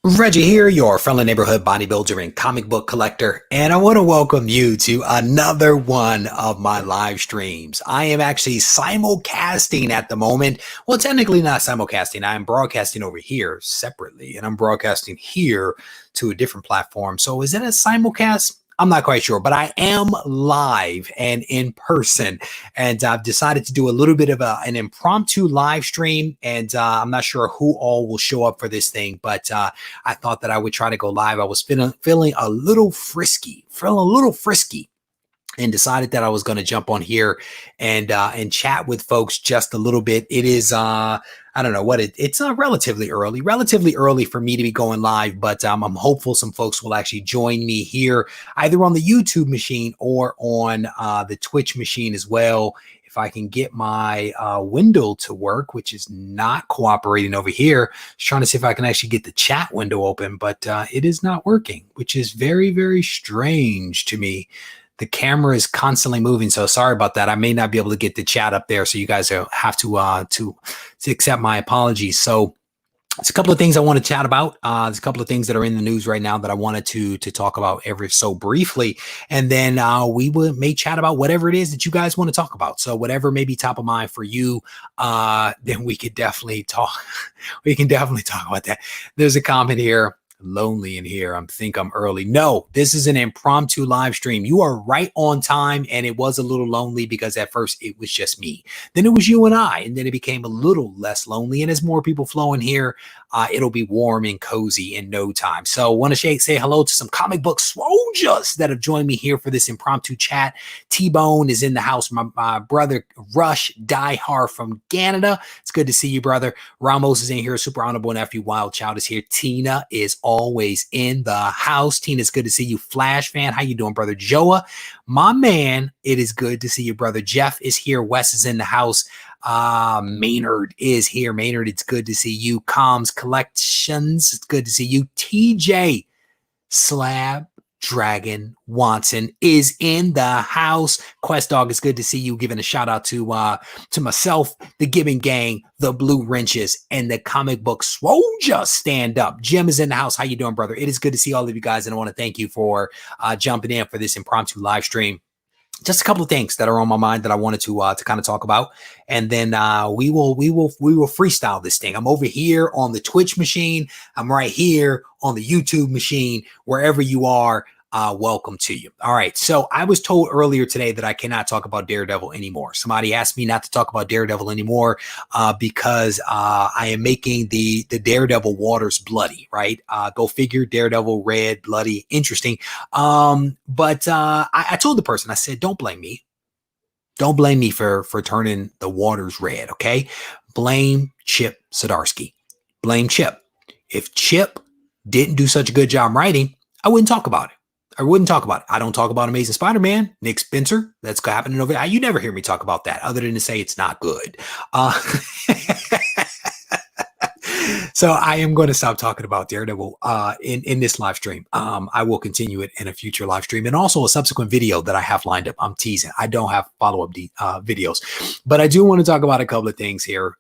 Reggie here, your friendly neighborhood bodybuilder and comic book collector, and I want to welcome you to another one of my live streams. I am actually simulcasting at the moment. Well, technically not simulcasting. I am broadcasting over here separately, and I'm broadcasting here to a different platform. So is it a simulcast? I'm not quite sure, but I am live and in person, and I've decided to do a little bit of an impromptu live stream, and I'm not sure who all will show up for this thing, but I thought that I would try to go live. I was feeling a little frisky, and decided that I was going to jump on here and chat with folks just a little bit. It is I don't know what it's relatively early for me to be going live, but I'm hopeful some folks will actually join me here either on the YouTube machine or on the Twitch machine as well. If I can get my window to work, which is not cooperating over here. Just trying to see if I can actually get the chat window open, but it is not working, which is very, very strange to me. The camera is constantly moving, so sorry about that. I may not be able to get the chat up there, so you guys have to accept my apologies. So there's a couple of things I want to chat about. There's a couple of things that are in the news right now that I wanted to talk about ever so briefly, and then we may chat about whatever it is that you guys want to talk about. So whatever may be top of mind for you, then we could definitely talk. We can definitely talk about that. There's a comment here. Lonely in here. I'm early. No, this is an impromptu live stream. You are right on time, and it was a little lonely because at first it was just me. Then it was you and I, and then it became a little less lonely. And as more people flow in here, it'll be warm and cozy in no time. So I want to say hello to some comic book soldiers that have joined me here for this impromptu chat. T-Bone is in the house. My brother Rush Diehard from Canada. It's good to see you, brother. Ramos is in here. Super honorable nephew Wild Child is here. Tina is always in the house. Tina, it's good to see you. Flash fan, how you doing, brother? Joa, my man, it is good to see you, brother. Jeff is here. Wes is in the house. Maynard is here. Maynard, it's good to see you. Comms Collections, it's good to see you. TJ Slab Dragon Watson is in the house. Quest Dog, it's good to see you. Giving a shout out to myself, the Gibbon Gang, the Blue Wrenches, and the Comic Book Swoldier stand up. Jim is in the house. How you doing, brother? It is good to see all of you guys, and I want to thank you for jumping in for this impromptu live stream. Just a couple of things that are on my mind that I wanted to kind of talk about, and then we will freestyle this thing. I'm over here on the Twitch machine. I'm right here on the YouTube machine. Wherever you are, welcome to you. All right. So I was told earlier today that I cannot talk about Daredevil anymore. Somebody asked me not to talk about Daredevil anymore because I am making the Daredevil waters bloody, right? Go figure. Daredevil red, bloody, interesting. But I told the person, I said, don't blame me. Don't blame me for turning the waters red. Okay. Blame Chip Zdarsky. Blame Chip. If Chip didn't do such a good job writing, I wouldn't talk about it. I wouldn't talk about it. I don't talk about Amazing Spider-Man, Nick Spencer. That's happening over there. You never hear me talk about that other than to say it's not good. So I am going to stop talking about Daredevil in this live stream. I will continue it in a future live stream and also a subsequent video that I have lined up. I'm teasing. I don't have follow-up videos, but I do want to talk about a couple of things here.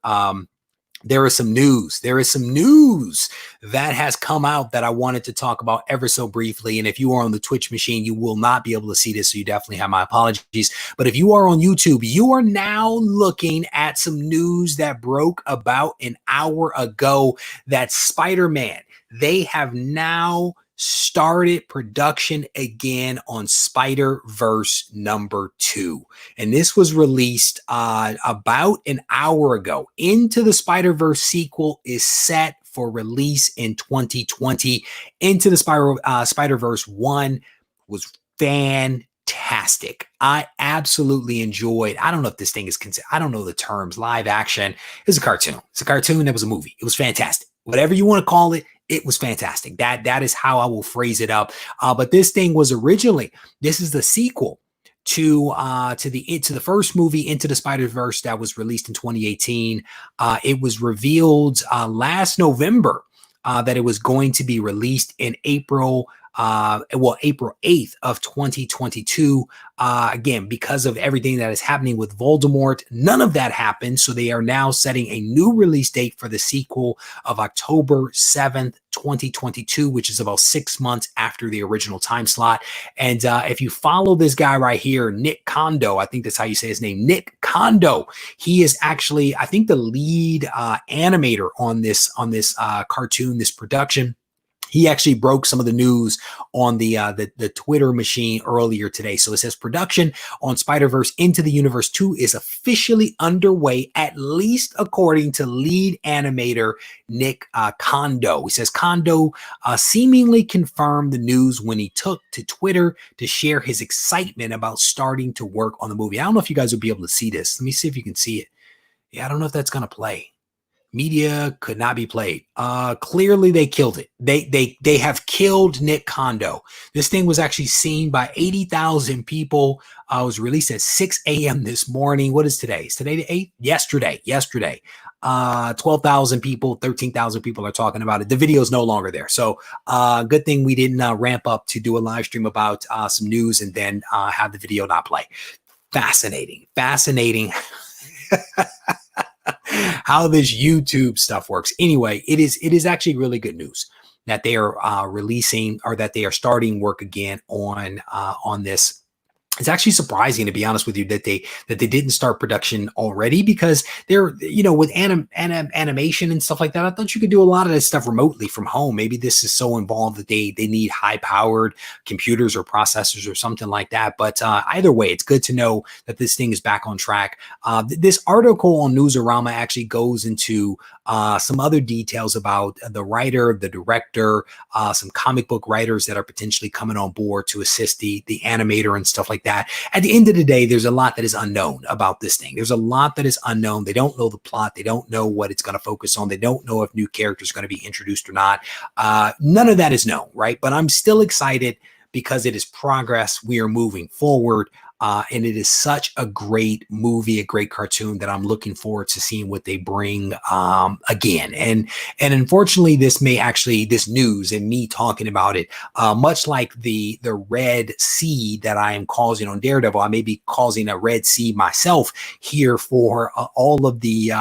There is some news. There is some news that has come out that I wanted to talk about ever so briefly. And if you are on the Twitch machine, you will not be able to see this. So you definitely have my apologies. But if you are on YouTube, you are now looking at some news that broke about an hour ago that Spider-Man, they have now started production again on Spider-Verse #2. And this was released about an hour ago. Into the Spider-Verse sequel is set for release in 2020. Into the Spider-Verse 1 was fantastic. I absolutely enjoyed. I don't know if this thing is considered, I don't know the terms, live action. It was a cartoon. It's a cartoon that was a movie. It was fantastic. Whatever you want to call it, it was fantastic. That is how I will phrase it up. But this thing was originally, this is the sequel to the first movie, Into the Spider-Verse, that was released in 2018. It was revealed last November that it was going to be released in April well, April 8th of 2022. Again, because of everything that is happening with Voldemort, none of that happened. So they are now setting a new release date for the sequel of October 7th, 2022, which is about 6 months after the original time slot. And if you follow this guy right here, Nick Kondo, I think that's how you say his name, Nick Kondo, he is actually, I think, the lead animator on this cartoon, this production. He actually broke some of the news on the Twitter machine earlier today. So it says production on Spider-Verse Into the Universe 2 is officially underway, at least according to lead animator Nick Kondo. He says Kondo seemingly confirmed the news when he took to Twitter to share his excitement about starting to work on the movie. I don't know if you guys will be able to see this. Let me see if you can see it. Yeah, I don't know if that's going to play. Media could not be played. Clearly they killed it. They have killed Nick Kondo. This thing was actually seen by 80,000 people. It was released at 6 a.m. this morning. What is today? Is today the 8th? Yesterday. 12,000 people, 13,000 people are talking about it. The video is no longer there. So good thing we didn't ramp up to do a live stream about some news and then have the video not play. Fascinating. How this YouTube stuff works. Anyway, it is actually really good news that they are releasing, or that they are starting work again on this. It's actually surprising, to be honest with you, that they didn't start production already, because they're, with animation and stuff like that, I thought you could do a lot of this stuff remotely from home. Maybe this is so involved that they need high powered computers or processors or something like that. But either way, it's good to know that this thing is back on track. This article on Newsarama actually goes into some other details about the writer, the director, some comic book writers that are potentially coming on board to assist the animator and stuff like that. At the end of the day, there's a lot that is unknown about this thing. There's a lot that is unknown. They don't know the plot. They don't know what it's going to focus on. They don't know if new characters are going to be introduced or not. None of that is known, right? But I'm still excited because it is progress. We are moving forward. And it is such a great movie, a great cartoon, that I'm looking forward to seeing what they bring again. And unfortunately, this news and me talking about it, much like the Red Sea that I am causing on Daredevil, I may be causing a Red Sea myself here for all of the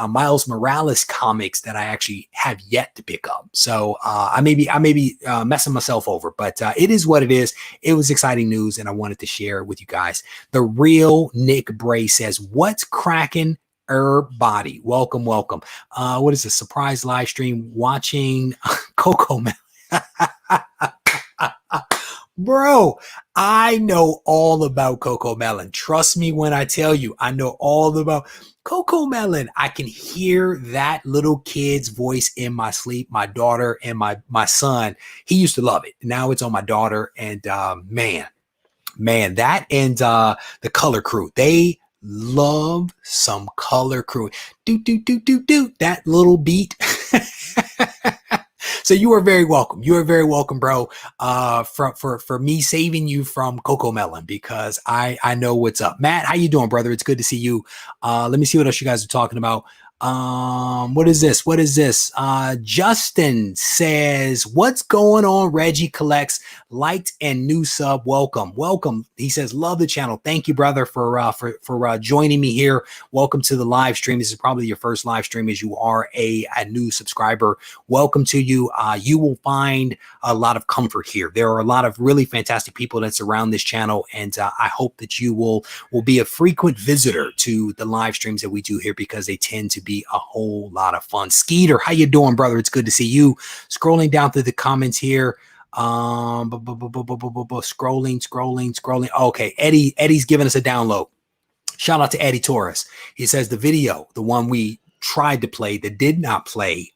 Miles Morales comics that I actually have yet to pick up. So I may be messing myself over, but it is what it is. It was exciting news, and I wanted to share it with you guys. The real Nick Bray says, "What's cracking, body? Welcome. What is a surprise live stream watching Coco Melon?" Bro, I know all about Coco Melon. Trust me when I tell you, I know all about Coco Melon. I can hear that little kid's voice in my sleep. My daughter and my son, he used to love it. Now it's on my daughter, and man, that and the Color Crew, they love some Color Crew. Do that little beat. So you are very welcome. You are very welcome, bro. For me saving you from Coco Melon, because I know what's up. Matt, how you doing, brother? It's good to see you. Let me see what else you guys are talking about. What is this? Justin says, "What's going on? Reggie collects, liked and new sub. Welcome. He says, "Love the channel." Thank you, brother, for joining me here. Welcome to the live stream. This is probably your first live stream, as you are a new subscriber. Welcome to you. You will find a lot of comfort here. There are a lot of really fantastic people that surround this channel, and I hope that you will be a frequent visitor to the live streams that we do here, because they tend to be a whole lot of fun. Skeeter, how you doing, brother? It's good to see you. Scrolling down through the comments here. Scrolling. Okay, Eddie's giving us a download. Shout out to Eddie Torres. He says the video, the one we tried to play that did not play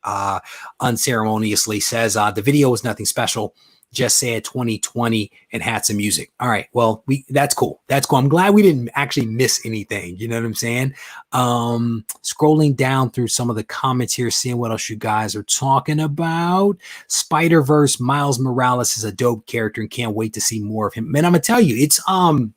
unceremoniously, says the video was nothing special. Just said 2020 and had some music. All right. Well, that's cool. I'm glad we didn't actually miss anything. You know what I'm saying? Scrolling down through some of the comments here, seeing what else you guys are talking about. Spider-Verse, Miles Morales is a dope character and can't wait to see more of him. Man, I'm gonna tell you, it's a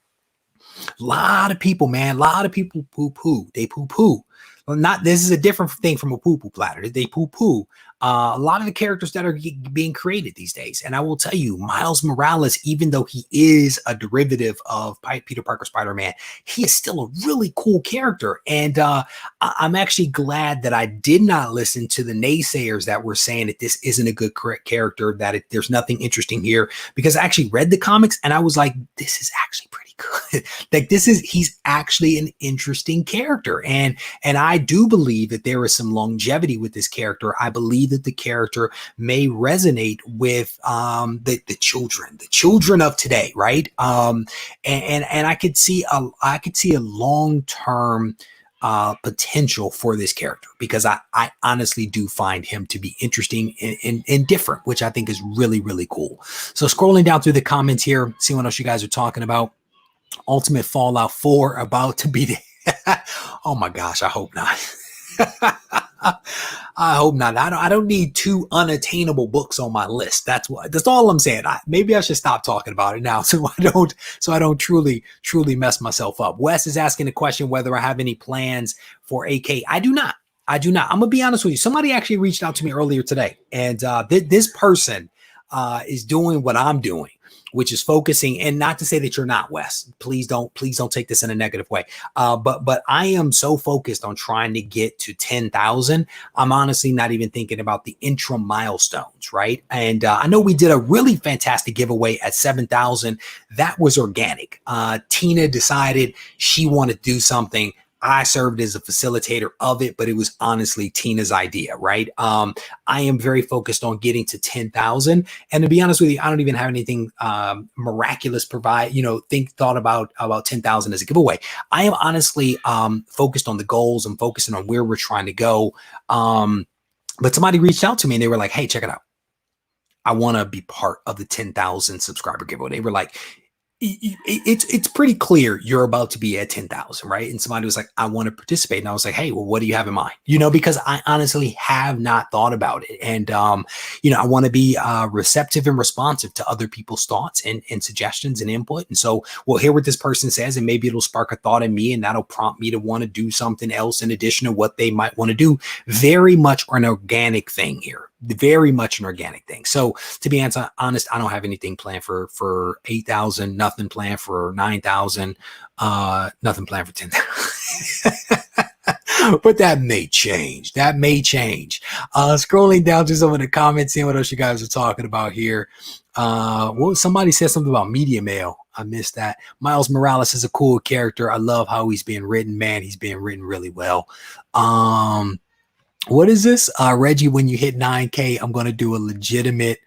lot of people, man. A lot of people poo-poo. They poo-poo well, not this is a different thing from a poo-poo platter. They poo-poo a lot of the characters that are being created these days. And I will tell you, Miles Morales, even though he is a derivative of Peter Parker Spider-Man, he is still a really cool character. And I'm actually glad that I did not listen to the naysayers that were saying that this isn't a good character, that there's nothing interesting here, because I actually read the comics and I was like, this is actually pretty good. Like he's actually an interesting character. And I do believe that there is some longevity with this character. I believe that the character may resonate with the children of today, right? And I could see a long-term potential for this character, because I honestly do find him to be interesting and different, which I think is really, really cool. So scrolling down through the comments here, see what else you guys are talking about. Ultimate Fallout 4 about to be the oh my gosh, I hope not. I hope not. I don't need 2 unattainable books on my list. That's all I'm saying. Maybe I should stop talking about it now, so I don't truly mess myself up. Wes is asking the question whether I have any plans for AK. I do not. I'm gonna be honest with you. Somebody actually reached out to me earlier today, and this person is doing what I'm doing, which is focusing, and not to say that you're not, Wes. Please don't take this in a negative way. But I am so focused on trying to get to 10,000. I'm honestly not even thinking about the interim milestones, right? And I know we did a really fantastic giveaway at 7,000. That was organic. Tina decided she wanted to do something. I served as a facilitator of it, but it was honestly Tina's idea, right? I am very focused on getting to 10,000. And to be honest with you, I don't even have anything miraculous thought about 10,000 as a giveaway. I am honestly focused on the goals. I'm focusing on where we're trying to go. But somebody reached out to me and they were like, hey, check it out. I want to be part of the 10,000 subscriber giveaway. They were like, it's pretty clear you're about to be at 10,000, right? And somebody was like, I want to participate. And I was like, hey, well, what do you have in mind? Because I honestly have not thought about it. And, I want to be receptive and responsive to other people's thoughts and suggestions and input. And so we'll hear what this person says, and maybe it'll spark a thought in me, and that'll prompt me to want to do something else in addition to what they might want to do. Very much an organic thing here. Very much an organic thing. So to be honest, I don't have anything planned for 8,000, nothing planned for 9,000, nothing planned for 10,000. But that may change. Scrolling down to some of the comments, seeing what else you guys are talking about here. Somebody said something about media mail. I missed that. Miles Morales is a cool character. I love how he's being written. Man, he's being written really well. What is this? Regie, when you hit 9K, I'm going to do a legitimate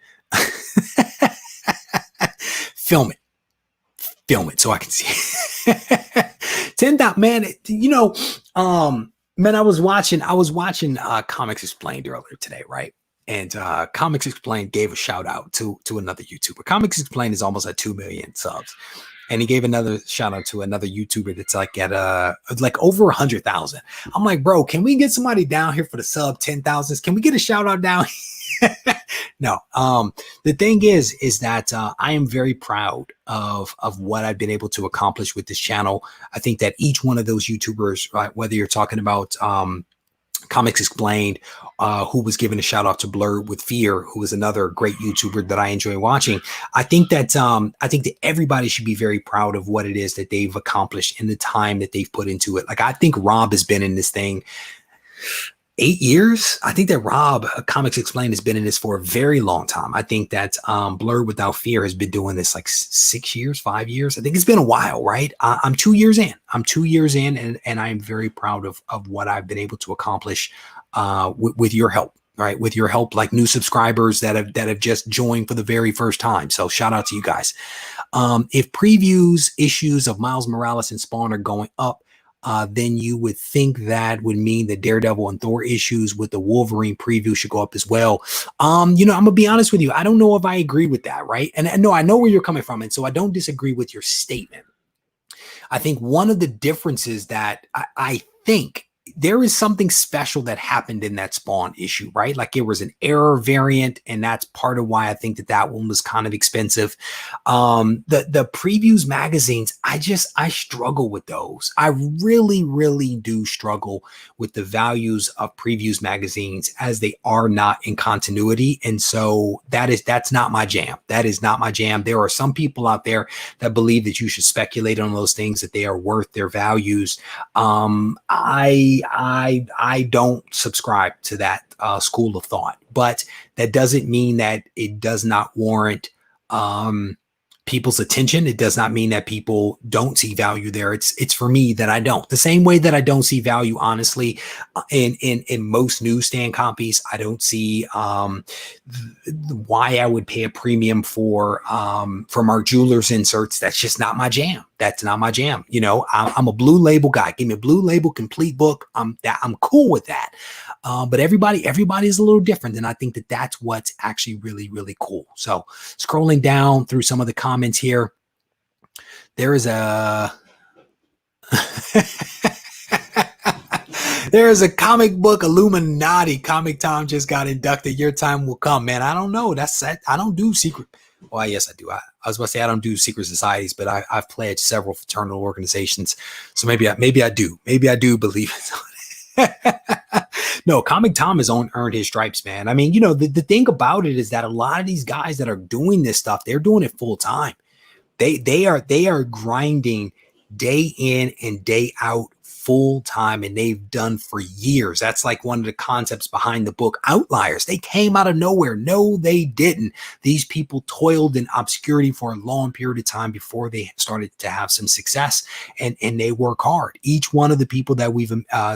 film it so I can see. 10,000, man. Man, I was watching Comics Explained earlier today, right? And Comics Explained gave a shout out to another YouTuber. Comics Explained is almost at 2 million subs. And he gave another shout out to another YouTuber that's like at over 100,000. I'm like, bro, can we get somebody down here for the sub 10,000s? Can we get a shout out down here? No. The thing is that I am very proud of what I've been able to accomplish with this channel. I think that each one of those YouTubers, right, whether you're talking about Comics Explained, who was given a shout out to Blurred with Fear, who is another great YouTuber that I enjoy watching. I think that everybody should be very proud of what it is that they've accomplished in the time that they've put into it. Like, I think Rob has been in this thing 8 years. I think that Rob, Comics Explained, has been in this for a very long time. I think that Blurred Without Fear has been doing this like 6 years, 5 years. I think it's been a while, right? I'm 2 years in. And I'm very proud of what I've been able to accomplish with your help, right? With your help, like new subscribers that have just joined for the very first time. So shout out to you guys. If previews issues of Miles Morales and Spawn are going up, then you would think that would mean the Daredevil and Thor issues with the Wolverine preview should go up as well. I'm gonna be honest with you. I don't know if I agree with that, right? And no, I know where you're coming from, and so I don't disagree with your statement. I think one of the differences that I think there is something special that happened in that Spawn issue, right? Like it was an error variant, and that's part of why I think that one was kind of expensive. The previews magazines, I struggle with those. I really do struggle with the values of previews magazines, as they are not in continuity. And so that's not my jam. That is not my jam. There are some people out there that believe that you should speculate on those things, that they are worth their values. I don't subscribe to that school of thought, but that doesn't mean that it does not warrant people's attention. It does not mean that people don't see value there. It's for me that I don't. The same way that I don't see value, honestly, in most newsstand copies. I don't see why I would pay a premium for Mark Jeweller's inserts. That's just not my jam. That's not my jam. You know, I'm a Blue Label guy. Give me a Blue Label complete book. I'm cool with that. But everybody is a little different, and I think that that's what's actually really cool. So scrolling down through some of the comments here, there is a there is a comic book Illuminati. Comic Tom just got inducted. Your time will come, man. I don't know. I don't do secret. Well, yes, I do. I was about to say I don't do secret societies, but I've pledged several fraternal organizations. So maybe I do. Maybe I do believe it. No, Comic Tom has earned his stripes, man. I mean, you know, the thing about it is that a lot of these guys that are doing this stuff, they're doing it full time. They are grinding day in and day out full time, and they've done for years. That's like one of the concepts behind the book Outliers. They came out of nowhere. No, they didn't. These people toiled in obscurity for a long period of time before they started to have some success, and they work hard. Each one of the people that we've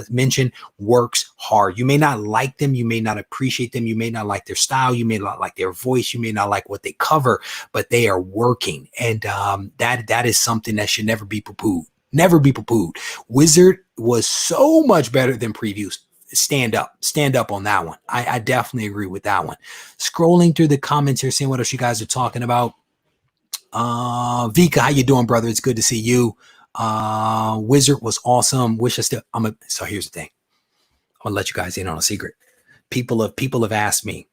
mentioned works hard. You may not like them, you may not appreciate them, you may not like their style, you may not like their voice, you may not like what they cover, but they are working, and that is something that should never be poo-pooed. Never be poo-pooed. Wizard was so much better than previews. Stand up on that one. I definitely agree with that one. Scrolling through the comments here, seeing what else you guys are talking about. Vika, how you doing, brother? It's good to see you. Wizard was awesome. So here's the thing. I'm gonna let you guys in on a secret. People have asked me,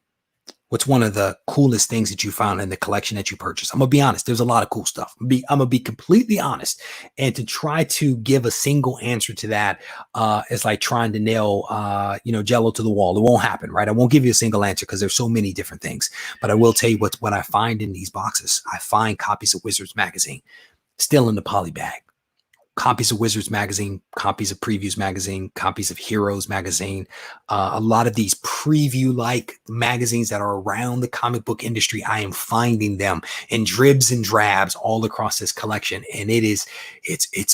what's one of the coolest things that you found in the collection that you purchased? I'm gonna be honest. There's a lot of cool stuff. I'm gonna be completely honest, and to try to give a single answer to that is like trying to nail, Jello to the wall. It won't happen, right? I won't give you a single answer because there's so many different things. But I will tell you what I find in these boxes. I find copies of Wizards magazine still in the poly bag. Copies of Wizards magazine, copies of Previews magazine, copies of Heroes magazine, a lot of these preview-like magazines that are around the comic book industry. I am finding them in dribs and drabs all across this collection, and it's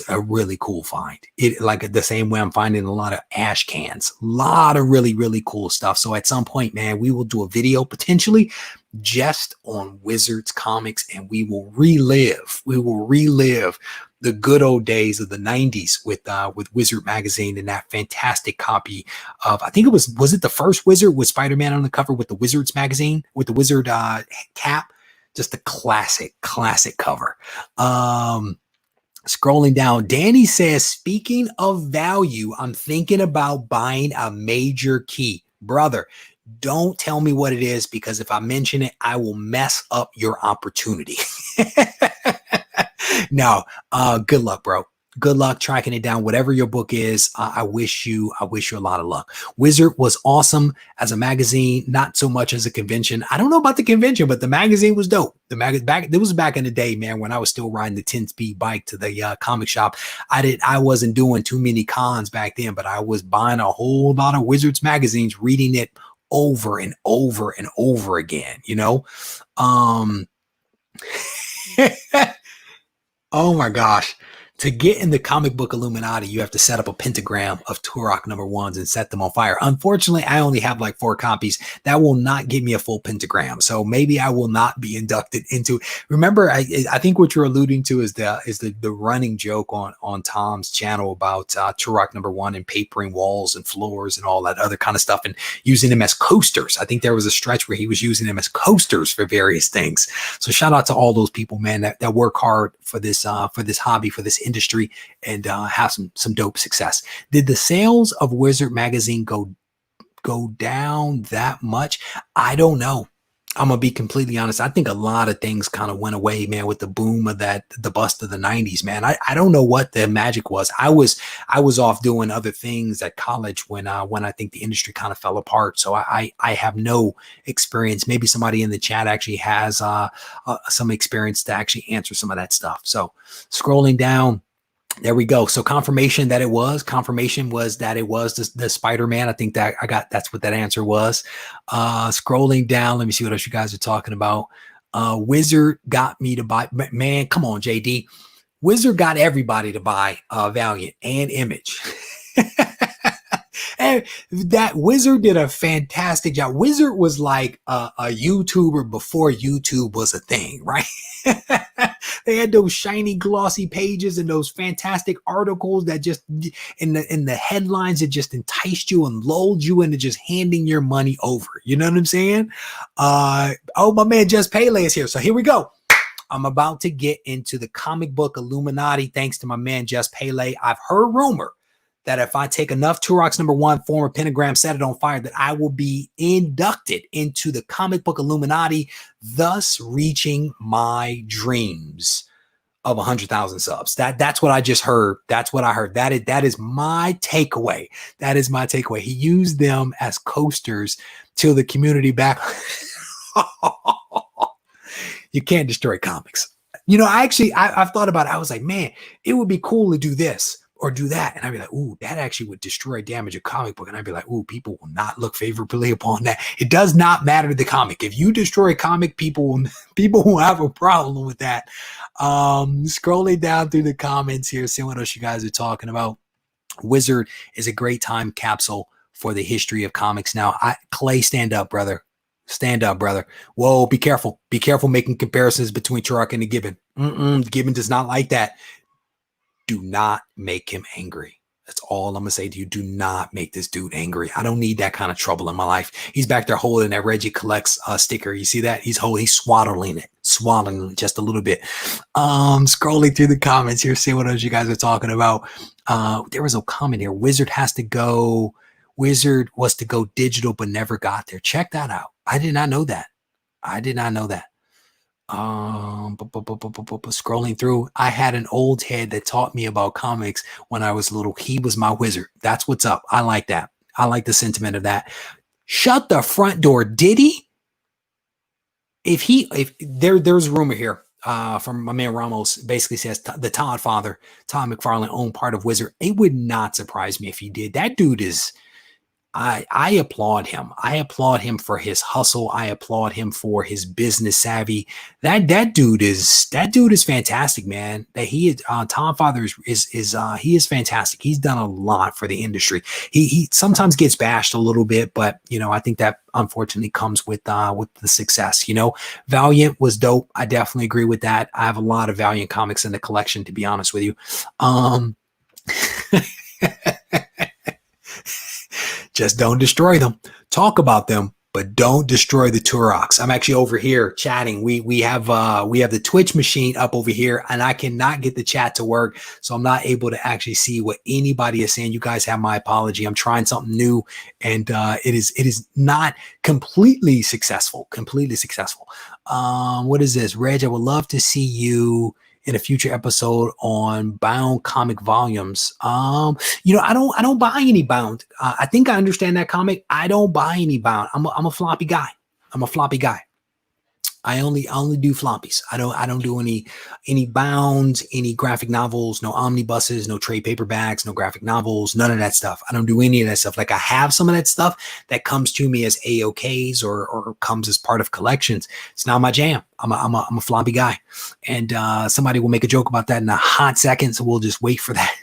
a really cool find. It like the same way I'm finding a lot of ash cans, a lot of really cool stuff. So at some point, man, we will do a video potentially just on Wizards comics, and we will relive the good old days of the 90s with Wizard magazine and that fantastic copy of, I think was it the first Wizard with Spider-Man on the cover with the Wizards magazine with the Wizard cap. Just a classic cover. Scrolling down, Danny says, speaking of value, I'm thinking about buying a major key. Brother, don't tell me what it is, because if I mention it, I will mess up your opportunity. No, good luck, bro. Good luck tracking it down. Whatever your book is, I wish you a lot of luck. Wizard was awesome as a magazine, not so much as a convention. I don't know about the convention, but the magazine was dope. It was back in the day, man, when I was still riding the 10-speed bike to the comic shop. I wasn't doing too many cons back then, but I was buying a whole lot of Wizards magazines, reading it over and over and over again, you know? Oh my gosh. To get in the comic book Illuminati, you have to set up a pentagram of Turok #1s and set them on fire. Unfortunately, I only have like 4 copies. That will not give me a full pentagram. So maybe I will not be inducted into. Remember, I think what you're alluding to is the running joke on Tom's channel about Turok #1 and papering walls and floors and all that other kind of stuff and using them as coasters. I think there was a stretch where he was using them as coasters for various things. So shout out to all those people, man, that work hard for this hobby, for this industry and have some dope success. Did the sales of Wizard magazine go down that much? I don't know. I'm gonna be completely honest. I think a lot of things kind of went away, man, with the boom of the bust of the 90s, man. I don't know what the magic was. I was off doing other things at college when I think the industry kind of fell apart. So I have no experience. Maybe somebody in the chat actually has some experience to actually answer some of that stuff. So scrolling down. There we go. So confirmation was that it was the Spider-Man. I think that's what that answer was. Scrolling down, let me see what else you guys are talking about. Wizard got me to buy, man, come on, JD. Wizard got everybody to buy Valiant and Image. And that Wizard did a fantastic job. Wizard was like a YouTuber before YouTube was a thing, right? They had those shiny, glossy pages and those fantastic articles that just in the headlines that just enticed you and lulled you into just handing your money over. You know what I'm saying? Oh, my man, Just Pele is here. So here we go. I'm about to get into the comic book Illuminati thanks to my man Just Pele. I've heard rumor that if I take enough Turok's #1, form a pentagram, set it on fire, that I will be inducted into the comic book Illuminati, thus reaching my dreams of 100,000 subs. That's what I just heard. That's what I heard. That is my takeaway. That is my takeaway. He used them as coasters till the community back. You can't destroy comics. You know, I've thought about it. I was like, man, it would be cool to do this or do that. And I'd be like, ooh, that actually would destroy, damage a comic book. And I'd be like, ooh, people will not look favorably upon that. It does not matter to the comic. If you destroy a comic, people will have a problem with that. Scrolling down through the comments here, seeing what else you guys are talking about. Wizard is a great time capsule for the history of comics. Now, Clay, stand up, brother. Stand up, brother. Whoa, be careful. Be careful making comparisons between Turok and the Gibbon. The Gibbon does not like that. Do not make him angry. That's all I'm going to say to you. Do not make this dude angry. I don't need that kind of trouble in my life. He's back there holding that Regie collects sticker. You see that? He's swaddling it just a little bit. Scrolling through the comments here, see what else you guys are talking about. There was a comment here. Wizard was to go digital, but never got there. Check that out. I did not know that. Scrolling through, I had an old head that taught me about comics when I was little. He was my wizard. That's what's up. I like that. I like the sentiment of that. Shut the front door. Did he? There's a rumor here from my man Ramos, basically says the Todd father, Todd McFarlane, owned part of Wizard. It would not surprise me if he did. That dude is, I applaud him. I applaud him for his hustle. I applaud him for his business savvy. That dude is fantastic, man. That he is Tom Father he is fantastic. He's done a lot for the industry. He sometimes gets bashed a little bit, but you know, I think that unfortunately comes with the success. You know, Valiant was dope. I definitely agree with that. I have a lot of Valiant comics in the collection, to be honest with you. Just don't destroy them. Talk about them, but don't destroy the Turoks. I'm actually over here chatting. We have the Twitch machine up over here, and I cannot get the chat to work, so I'm not able to actually see what anybody is saying. You guys have my apology. I'm trying something new, and it is not completely successful. What is this, Reg? I would love to see you in a future episode on bound comic volumes. You know, I don't buy any bound. I think I understand that comic. I don't buy any bound. I'm a floppy guy. I only do floppies. I don't do any bounds, any graphic novels, no omnibuses, no trade paperbacks, no graphic novels, none of that stuff. I don't do any of that stuff. Like, I have some of that stuff that comes to me as AOKs or comes as part of collections. It's not my jam. I'm a floppy guy, and somebody will make a joke about that in a hot second. So we'll just wait for that.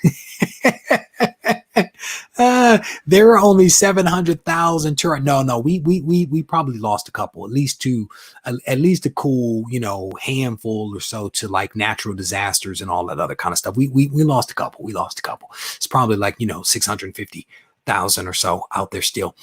There are only 700,000 Turok. No, we probably lost a couple, at least a cool, you know, handful or so to like natural disasters and all that other kind of stuff. We lost a couple. It's probably like, you know, 650,000 or so out there still.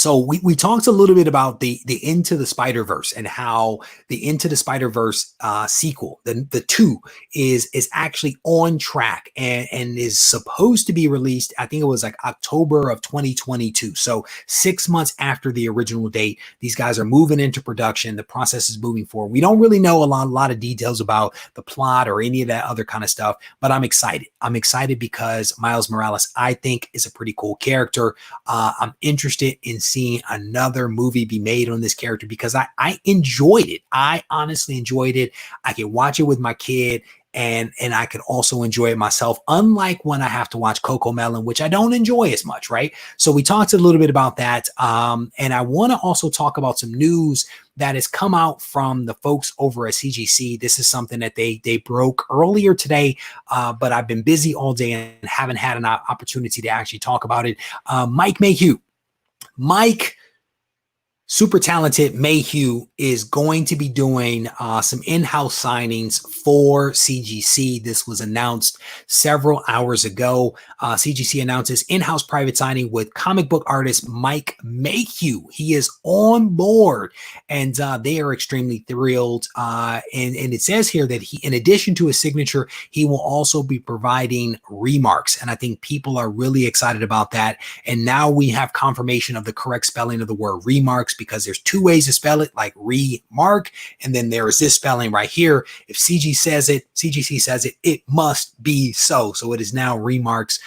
So we talked a little bit about the Into the Spider-Verse and how the Into the Spider-Verse sequel, the two, is actually on track and is supposed to be released. I think it was like October of 2022. So 6 months after the original date, these guys are moving into production. The process is moving forward. We don't really know a lot of details about the plot or any of that other kind of stuff, but I'm excited. I'm excited because Miles Morales, I think, is a pretty cool character. I'm interested in seeing another movie be made on this character because I enjoyed it. I honestly enjoyed it. I can watch it with my kid and I can also enjoy it myself, unlike when I have to watch Coco Melon, which I don't enjoy as much, right? So we talked a little bit about that. And I want to also talk about some news that has come out from the folks over at CGC. This is something that they broke earlier today, but I've been busy all day and haven't had an opportunity to actually talk about it. Mike Mayhew. Mike, super talented Mayhew, is going to be doing some in-house signings for CGC. This was announced several hours ago. CGC announces in-house private signing with comic book artist Mike Mayhew. He is on board, and they are extremely thrilled. And it says here that he, in addition to his signature, he will also be providing remarks. And I think people are really excited about that. And now we have confirmation of the correct spelling of the word remarks, because there's two ways to spell it, like remark, and then there is this spelling right here. If CGC says it, it must be so. So it is now remarks.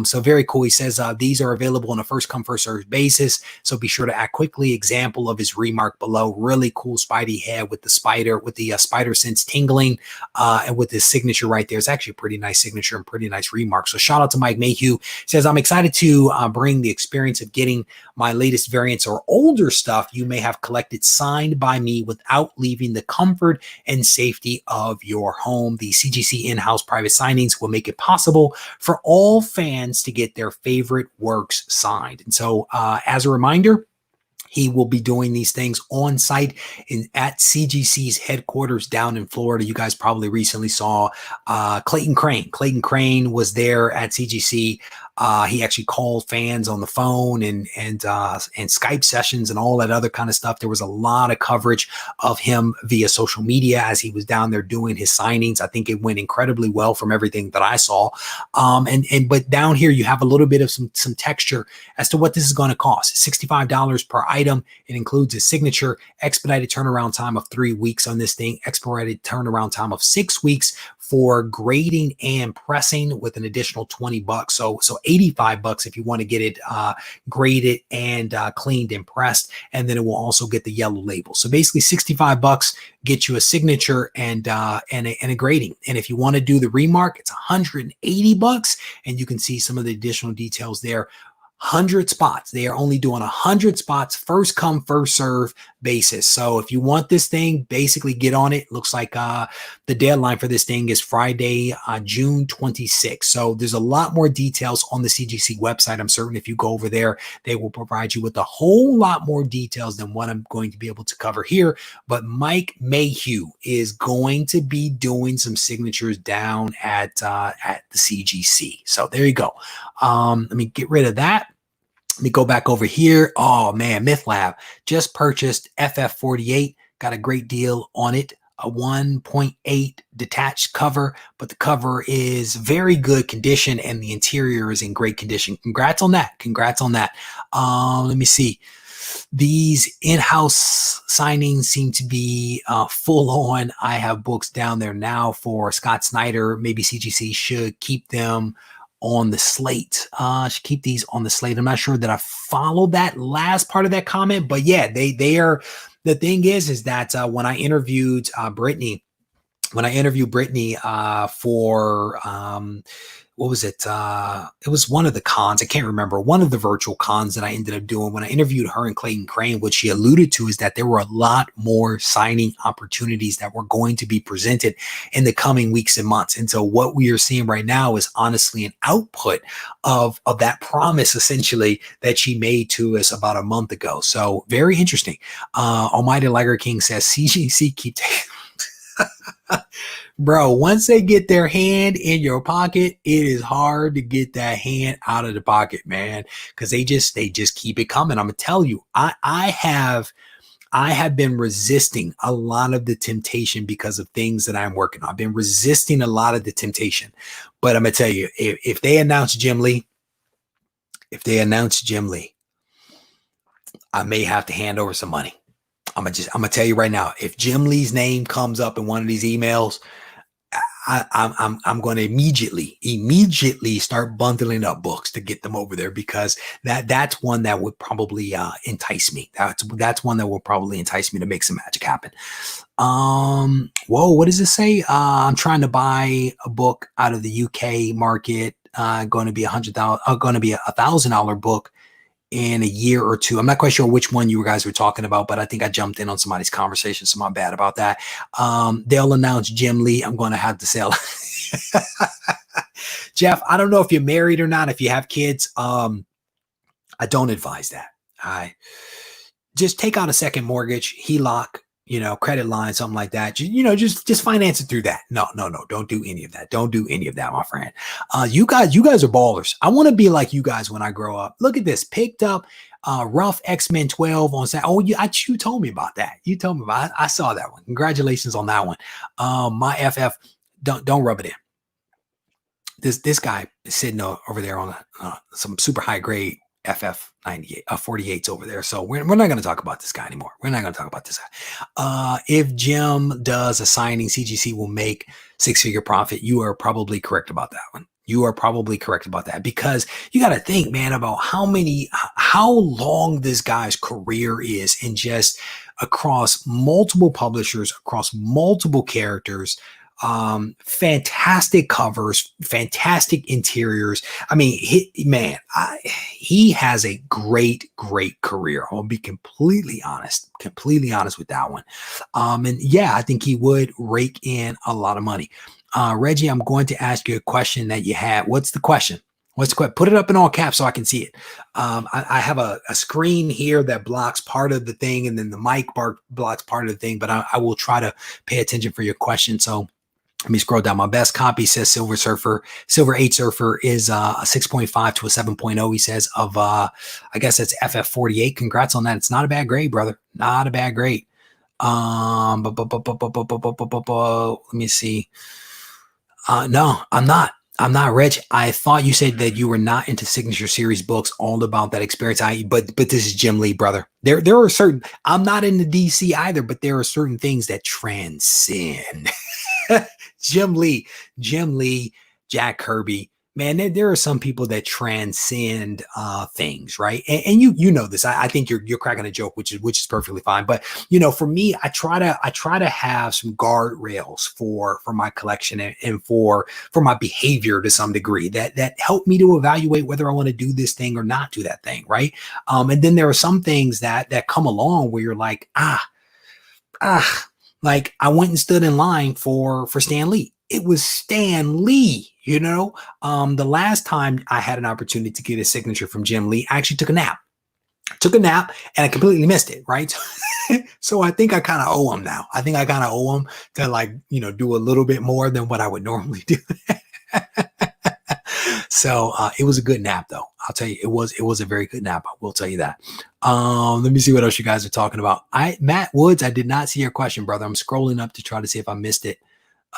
So very cool. He says these are available on a first come first served basis, so be sure to act quickly. Example of his remark below. Really cool Spidey head with the spider, with the spider sense tingling, and with his signature right there. It's actually a pretty nice signature and pretty nice remark. So shout out to Mike Mayhew. Says, I'm excited to bring the experience of getting my latest variants or older stuff you may have collected signed by me without leaving the comfort and safety of your home. The CGC in-house private signings will make it possible for all fans to get their favorite works signed. And so as a reminder, he will be doing these things on site at CGC's headquarters down in Florida. You guys probably recently saw Clayton Crane. Clayton Crane was there at CGC. He actually called fans on the phone and Skype sessions and all that other kind of stuff. There was a lot of coverage of him via social media as he was down there doing his signings. I think it went incredibly well from everything that I saw. But down here you have a little bit of some texture as to what this is going to cost. $65 per item. It includes a signature, expedited turnaround time of 3 weeks on this thing, expedited turnaround time of 6 weeks for grading and pressing, with an additional $20. So $85 if you want to get it graded and cleaned and pressed, and then it will also get the yellow label. So basically $65 gets you a signature and a grading. And if you want to do the remark, it's $180, and you can see some of the additional details there. 100 spots. They are only doing 100 spots, first come, first serve basis. So if you want this thing, basically get on it. Looks like the deadline for this thing is Friday, June 26th. So there's a lot more details on the CGC website. I'm certain if you go over there, they will provide you with a whole lot more details than what I'm going to be able to cover here. But Mike Mayhew is going to be doing some signatures down at the CGC. So there you go. Let me get rid of that. Let me go back over here. Oh man, Myth Lab just purchased FF48. Got a great deal on it. A 1.8 detached cover, but the cover is very good condition and the interior is in great condition. Congrats on that. Congrats on that. Let me see. These in-house signings seem to be full on. I have books down there now for Scott Snyder. Maybe CGC should keep them on the slate. Should keep these on the slate. I'm not sure that I followed that last part of that comment, but yeah, they are. The thing is that when I interviewed Brittany, for what was it? It was one of the cons. I can't remember. One of the virtual cons that I ended up doing when I interviewed her and Clayton Crane, what she alluded to is that there were a lot more signing opportunities that were going to be presented in the coming weeks and months. And so what we are seeing right now is honestly an output of that promise, essentially, that she made to us about a month ago. So very interesting. Almighty Liger King says CGC keep taking Bro, once they get their hand in your pocket, it is hard to get that hand out of the pocket, man. Because they just keep it coming. I'm gonna tell you, I have been resisting a lot of the temptation because of things that I'm working on. I've been resisting a lot of the temptation. But I'm gonna tell you, if they announce Jim Lee, I may have to hand over some money. I'm gonna tell you right now, if Jim Lee's name comes up in one of these emails, I'm going to immediately start bundling up books to get them over there, because that's one that would probably entice me. That's one that will probably entice me to make some magic happen. Whoa, what does it say? I'm trying to buy a book out of the UK market. Going to be $1,000 book in a year or two. I'm not quite sure which one you guys were talking about, but I think I jumped in on somebody's conversation, so I'm bad about that. They'll announce Jim Lee. I'm going to have to sell. Jeff, I don't know if you're married or not, if you have kids. I don't advise that. I just take out a second mortgage, HELOC, credit line, something like that. Just finance it through that. No. Don't do any of that. Don't do any of that, my friend. You guys are ballers. I want to be like you guys when I grow up. Look at this. Picked up Rough X-Men 12 on Saturday. Oh, you told me about that. You told me about it. I saw that one. Congratulations on that one. My FF, don't rub it in. This guy is sitting over there on some super high grade FF 98 48s over there. So we're not going to talk about this guy anymore. We're not going to talk about this guy. If Jim does a signing, CGC will make six-figure profit. You are probably correct about that one. You are probably correct about that, because you got to think, man, about how long this guy's career is, in just across multiple publishers, across multiple characters. Fantastic covers, fantastic interiors. I mean, he has a great career. I'll be completely honest with that one. And yeah, I think he would rake in a lot of money. Reggie, I'm going to ask you a question that you had. What's the question? Put it up in all caps so I can see it. I have a screen here that blocks part of the thing, and then the mic blocks part of the thing, but I will try to pay attention for your question. So let me scroll down. My best copy says Silver 8 Surfer is a 6.5 to a 7.0. He says I guess that's FF 48. Congrats on that. It's not a bad grade, brother. Not a bad grade. Let me see. No, I'm not, Reg. I thought you said that you were not into signature series books, all about that experience. But this is Jim Lee, brother. There are certain, I'm not into DC either, but there are certain things that transcend. Jim Lee, Jack Kirby, man, there are some people that transcend things, right? And you know this. I think you're cracking a joke, which is perfectly fine. But for me, I try to have some guardrails for my collection and for my behavior to some degree that help me to evaluate whether I want to do this thing or not do that thing, right? And then there are some things that come along where you're like, like I went and stood in line for Stan Lee. It was Stan Lee, the last time I had an opportunity to get a signature from Jim Lee, I actually took a nap and I completely missed it. Right. So I think I kind of owe him now. I think I kind of owe him to do a little bit more than what I would normally do. So it was a good nap, though. I'll tell you, it was a very good nap. I will tell you that. Let me see what else you guys are talking about. Matt Woods, I did not see your question, brother. I'm scrolling up to try to see if I missed it.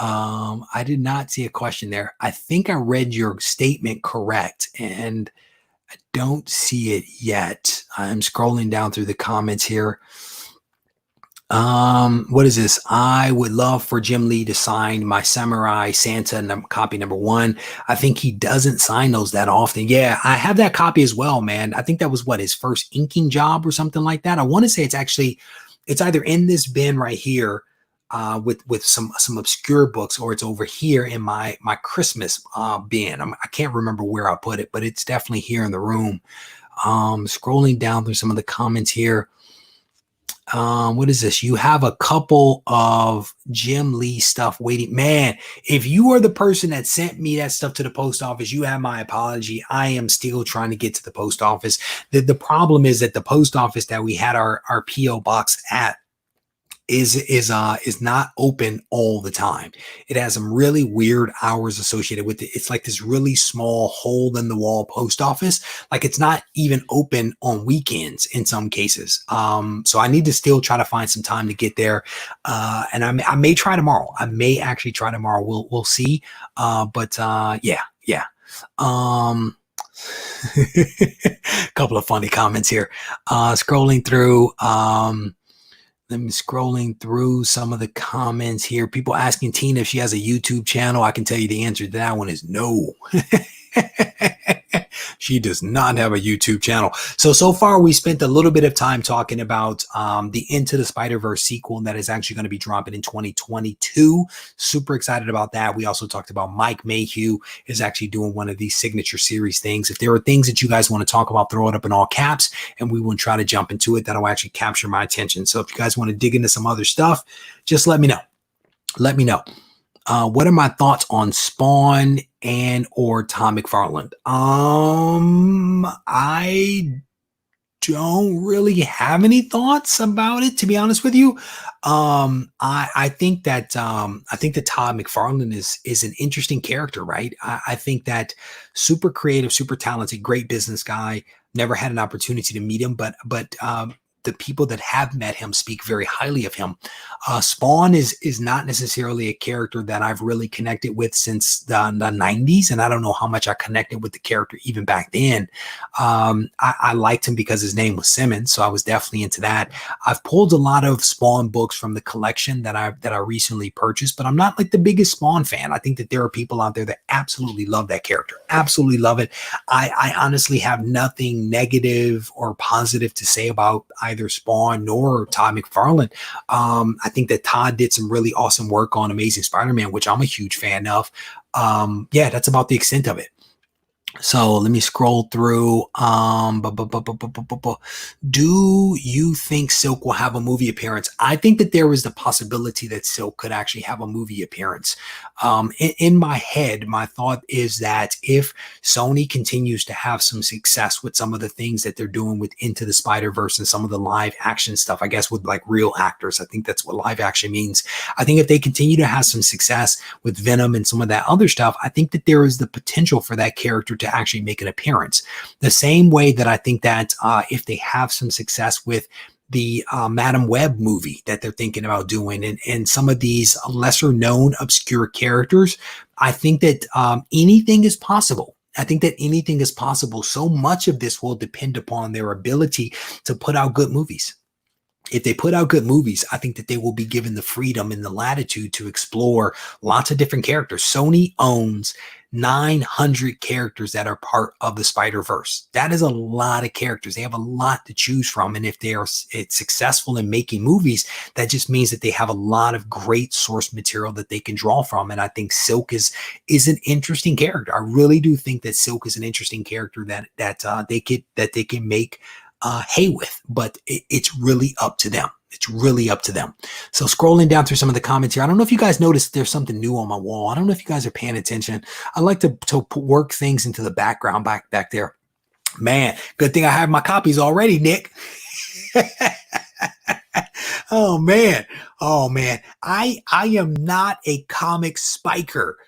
I did not see a question there. I think I read your statement correct, and I don't see it yet. I'm scrolling down through the comments here. What is this? I would love for Jim Lee to sign my Samurai Santa copy number 1. I think he doesn't sign those that often. Yeah, I have that copy as well, man. I think that was his first inking job or something like that. I want to say it's either in this bin right here, with some obscure books, or it's over here in my Christmas bin. I can't remember where I put it, but it's definitely here in the room. Scrolling down through some of the comments here. What is this? You have a couple of Jim Lee stuff waiting. Man, if you are the person that sent me that stuff to the post office, you have my apology. I am still trying to get to the post office. The problem is that the post office that we had our P.O. box at is not open all the time. It has some really weird hours associated with it. It's like this really small hole in the wall post office. Like it's not even open on weekends in some cases. So I need to still try to find some time to get there. And I may try tomorrow. I may actually try tomorrow. We'll see. Yeah. Couple of funny comments here. Scrolling through. Let me scrolling through some of the comments here. People asking Tina if she has a YouTube channel. I can tell you the answer to that one is no. She does not have a YouTube channel. So far we spent a little bit of time talking about the Into the Spider-Verse sequel that is actually going to be dropping in 2022. Super excited about that. We also talked about Mike Mayhew is actually doing one of these signature series things. If there are things that you guys want to talk about, throw it up in all caps and we will try to jump into it. That'll actually capture my attention. So if you guys want to dig into some other stuff, just let me know. Let me know. What are my thoughts on Spawn and or Todd McFarlane? I don't really have any thoughts about it, to be honest with you. I think that Todd McFarlane is an interesting character, right? I think that super creative, super talented, great business guy. Never had an opportunity to meet him, but the people that have met him speak very highly of him. Spawn is not necessarily a character that I've really connected with since the 90s, and I don't know how much I connected with the character even back then. I liked him because his name was Simmons, so I was definitely into that. I've pulled a lot of Spawn books from the collection that I recently purchased, but I'm not like the biggest Spawn fan. I think that there are people out there that absolutely love that character, absolutely love it. I honestly have nothing negative or positive to say about either Spawn nor Todd McFarlane. I think that Todd did some really awesome work on Amazing Spider-Man, which I'm a huge fan of. Yeah, that's about the extent of it. So let me scroll through. Do you think Silk will have a movie appearance? I think that there is the possibility that Silk could actually have a movie appearance. In my head, my thought is that if Sony continues to have some success with some of the things that they're doing with Into the Spider-Verse and some of the live action stuff, I guess with like real actors, I think that's what live action means. I think if they continue to have some success with Venom and some of that other stuff, I think that there is the potential for that character to actually make an appearance. The same way that I think that if they have some success with the Madam Web movie that they're thinking about doing and some of these lesser known obscure characters, I think that anything is possible. I think that anything is possible. So much of this will depend upon their ability to put out good movies. If they put out good movies, I think that they will be given the freedom and the latitude to explore lots of different characters. Sony owns 900 characters that are part of the Spider-Verse. That is a lot of characters. They have a lot to choose from. And if they are successful in making movies, that just means that they have a lot of great source material that they can draw from. And I think Silk is an interesting character. I really do think that Silk is an interesting character that they can make hay with, but it's really up to them. It's really up to them. So scrolling down through some of the comments here, I don't know if you guys noticed there's something new on my wall. I don't know if you guys are paying attention. I like to work things into the background back there. Man, good thing I have my copies already, Nick. Oh man. I am not a comic spiker.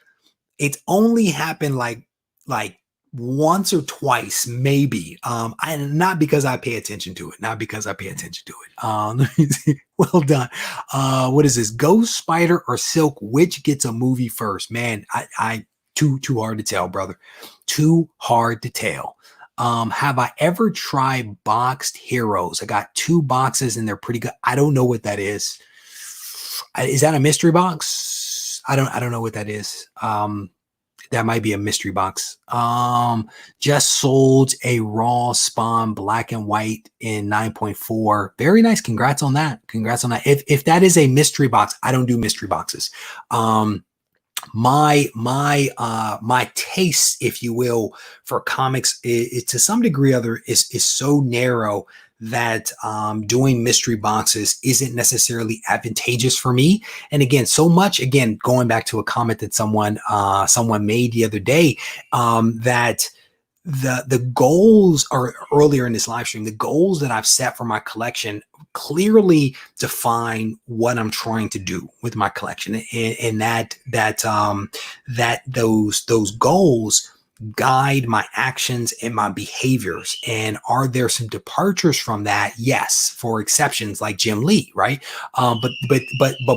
It's only happened like once or twice, maybe. Not because I pay attention to it. Not because I pay attention to it. Well done. What is this? Ghost, Spider, or Silk? Which gets a movie first? Man, too hard to tell, brother. Too hard to tell. Have I ever tried boxed heroes? I got 2 boxes and they're pretty good. I don't know what that is. Is that a mystery box? I don't know what that is. That might be a mystery box. Just sold a raw Spawn black and white in 9.4. Very nice. Congrats on that. Congrats on that. If that is a mystery box, I don't do mystery boxes. My taste, if you will, for comics is to some degree or other is so narrow that doing mystery boxes isn't necessarily advantageous for me. And again, going back to a comment that someone made the other day, that the goals are earlier in this live stream. The goals that I've set for my collection clearly define what I'm trying to do with my collection, and that those goals guide my actions and my behaviors. And are there some departures from that? Yes, for exceptions like Jim Lee, right? But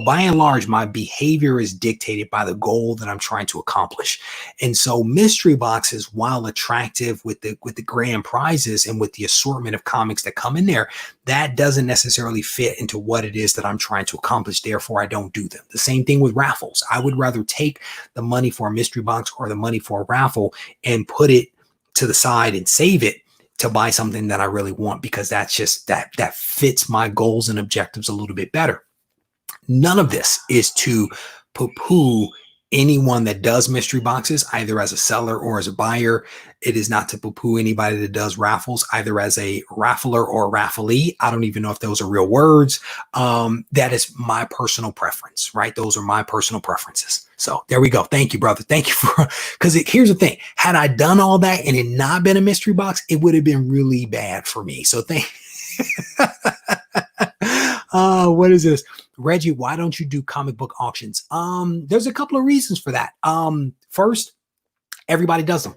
by and large, my behavior is dictated by the goal that I'm trying to accomplish. And so mystery boxes, while attractive with the grand prizes and with the assortment of comics that come in there, that doesn't necessarily fit into what it is that I'm trying to accomplish. Therefore, I don't do them. The same thing with raffles. I would rather take the money for a mystery box or the money for a raffle and put it to the side and save it to buy something that I really want, because that's just that fits my goals and objectives a little bit better. None of this is to poo-poo anyone that does mystery boxes, either as a seller or as a buyer. It is not to poo-poo anybody that does raffles, either as a raffler or a rafflee. I don't even know if those are real words. That is my personal preference, right? Those are my personal preferences. So there we go. Thank you, brother. Thank you for, because here's the thing. Had I done all that and it not been a mystery box, it would have been really bad for me. So thank what is this? Reggie, why don't you do comic book auctions? There's a couple of reasons for that. First, everybody does them.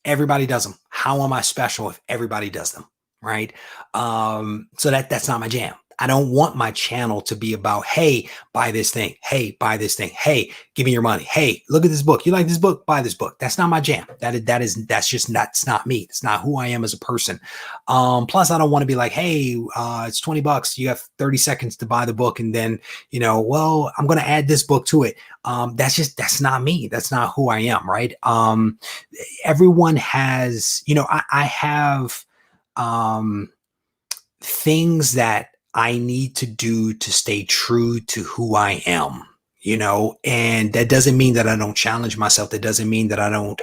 Everybody does them. How am I special if everybody does them? Right? So that's not my jam. I don't want my channel to be about, hey, buy this thing. Hey, buy this thing. Hey, give me your money. Hey, look at this book. You like this book? Buy this book. That's not my jam. That's not me. It's not who I am as a person. Plus, I don't want to be like, hey, it's $20. You have 30 seconds to buy the book. And then, well, I'm going to add this book to it. That's not me. That's not who I am. Right. Everyone has, I have, things that I need to do to stay true to who I am, and that doesn't mean that I don't challenge myself. That doesn't mean that I don't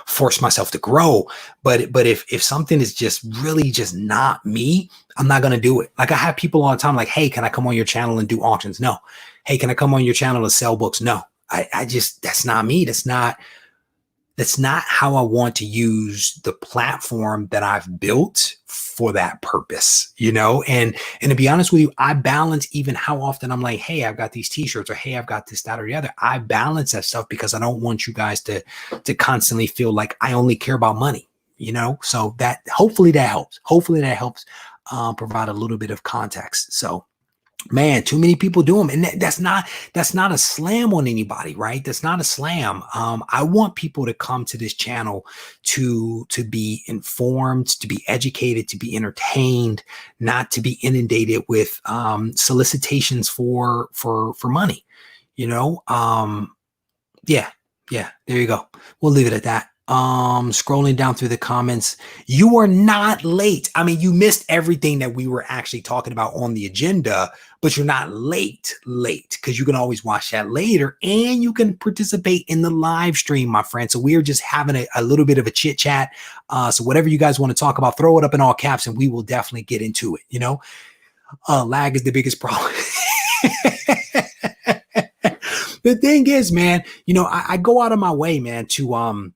force myself to grow. But if something is just really just not me, I'm not going to do it. Like I have people all the time like, hey, can I come on your channel and do auctions? No. Hey, can I come on your channel to sell books? No. I just, that's not me. That's not how I want to use the platform that I've built for that purpose, and to be honest with you, I balance even how often I'm like, hey, I've got these t-shirts, or hey, I've got this, that, or the other. I balance that stuff because I don't want you guys to constantly feel like I only care about money, so that hopefully that helps. Provide a little bit of context. So man, too many people do them. And that's not a slam on anybody, right? That's not a slam. I want people to come to this channel to be informed, to be educated, to be entertained, not to be inundated with solicitations for money, yeah, there you go. We'll leave it at that. Scrolling down through the comments, you are not late. I mean, you missed everything that we were actually talking about on the agenda, but you're not late because you can always watch that later and you can participate in the live stream, my friend. So we're just having a little bit of a chit chat. So whatever you guys want to talk about, throw it up in all caps and we will definitely get into it. Lag is the biggest problem. The thing is, man, I go out of my way, man, to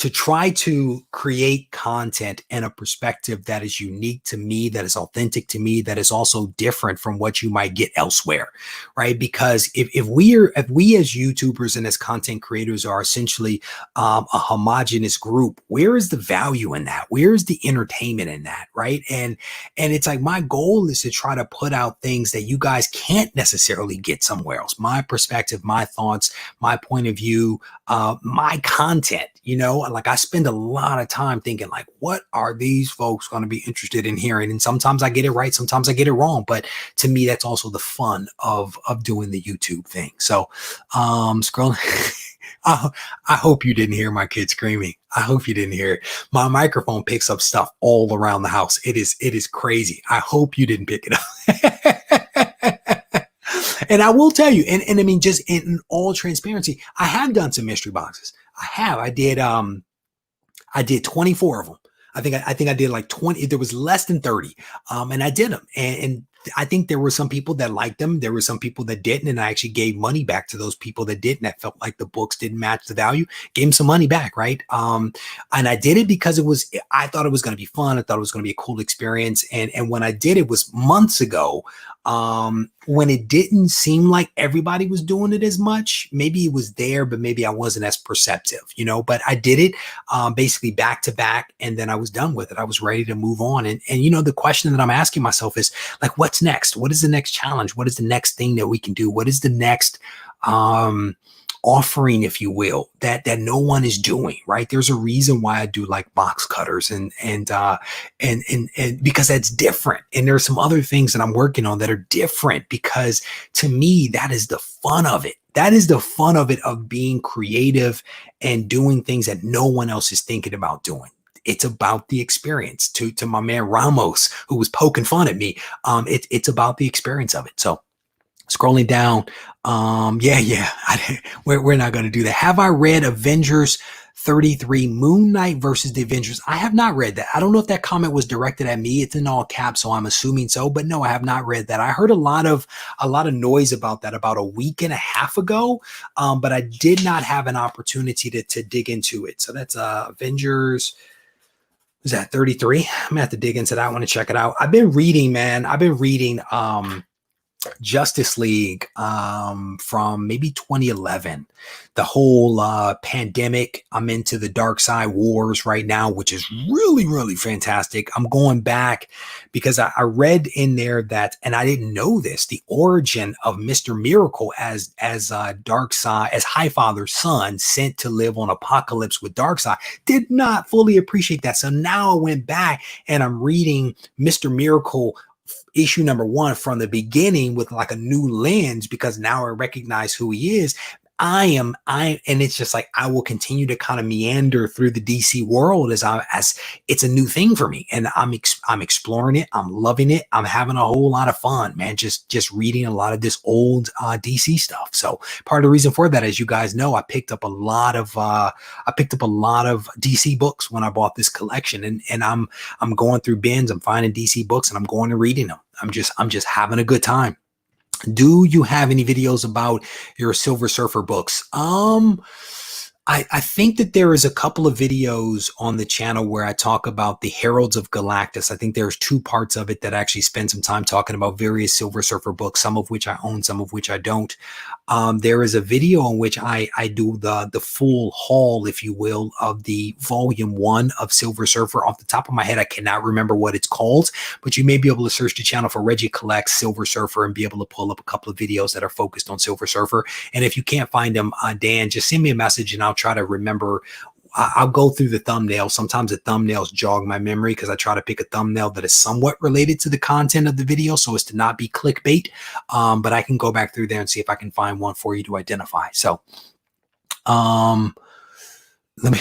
try to create content in a perspective that is unique to me, that is authentic to me, that is also different from what you might get elsewhere, right? Because if we as YouTubers and as content creators are essentially a homogenous group, where is the value in that? Where is the entertainment in that, right? And it's like my goal is to try to put out things that you guys can't necessarily get somewhere else. My perspective, my thoughts, my point of view, my content, like I spend a lot of time thinking like, what are these folks going to be interested in hearing? And sometimes I get it right. Sometimes I get it wrong. But to me, that's also the fun of doing the YouTube thing. So, scrolling. I hope you didn't hear my kid screaming. I hope you didn't hear it. My microphone picks up stuff all around the house. It is crazy. I hope you didn't pick it up. And I will tell you, and I mean, just in all transparency, I have done some mystery boxes. I did 24 of them. I think I did like 20. There was less than 30. And I did them. And I think there were some people that liked them. There were some people that didn't. And I actually gave money back to those people that didn't, that felt like the books didn't match the value, gave them some money back. Right. And I did it because I thought it was going to be fun. I thought it was going to be a cool experience. And when I did it was months ago, when it didn't seem like everybody was doing it as much. Maybe it was there, but maybe I wasn't as perceptive, but I did it basically back to back, and then I was done with it. I was ready to move on. And the question that I'm asking myself is like, what's next? What is the next challenge? What is the next thing that we can do? What is the next offering, if you will, that no one is doing, right? There's a reason why I do like box cutters and because that's different. And there's some other things that I'm working on that are different, because to me, that is the fun of it. That is the fun of it, of being creative and doing things that no one else is thinking about doing. It's about the experience. To my man Ramos, who was poking fun at me, it's about the experience of it. So scrolling down, we're not going to do that. Have I read Avengers 33, Moon Knight versus the Avengers? I have not read that. I don't know if that comment was directed at me. It's in all caps, so I'm assuming so. But no, I have not read that. I heard a lot of noise about that about a week and a half ago, but I did not have an opportunity to dig into it. So that's Avengers. Is that 33? I'm gonna have to dig into that one and check it out. I've been reading, man. I've been reading Justice League from maybe 2011. The whole pandemic. I'm into the Dark Side Wars right now, which is really, really fantastic. I'm going back because I read in there that, and I didn't know this, the origin of Mr. Miracle as Dark Side, as Highfather's son, sent to live on Apocalypse with Darkseid. Did not fully appreciate that. So now I went back and I'm reading Mr. Miracle issue number 1 from the beginning with like a new lens, because now I recognize who he is. And it's just like, I will continue to kind of meander through the DC world as it's a new thing for me, and I'm exploring it. I'm loving it. I'm having a whole lot of fun, man. Just reading a lot of this old DC stuff. So part of the reason for that, as you guys know, I picked up a lot of DC books when I bought this collection, and I'm going through bins. I'm finding DC books and I'm going and reading them. I'm just having a good time. Do you have any videos about your Silver Surfer books? I think that there is a couple of videos on the channel where I talk about the Heralds of Galactus. I think there's 2 parts of it that actually spend some time talking about various Silver Surfer books, some of which I own, some of which I don't. There is a video in which I do the full haul, if you will, of the volume 1 of Silver Surfer. Off the top of my head, I cannot remember what it's called, but you may be able to search the channel for Regie Collects Silver Surfer and be able to pull up a couple of videos that are focused on Silver Surfer. And if you can't find them, Dan, just send me a message and I'll try to remember. I'll go through the thumbnails. Sometimes the thumbnails jog my memory because I try to pick a thumbnail that is somewhat related to the content of the video so as to not be clickbait. But I can go back through there and see if I can find one for you to identify. So let me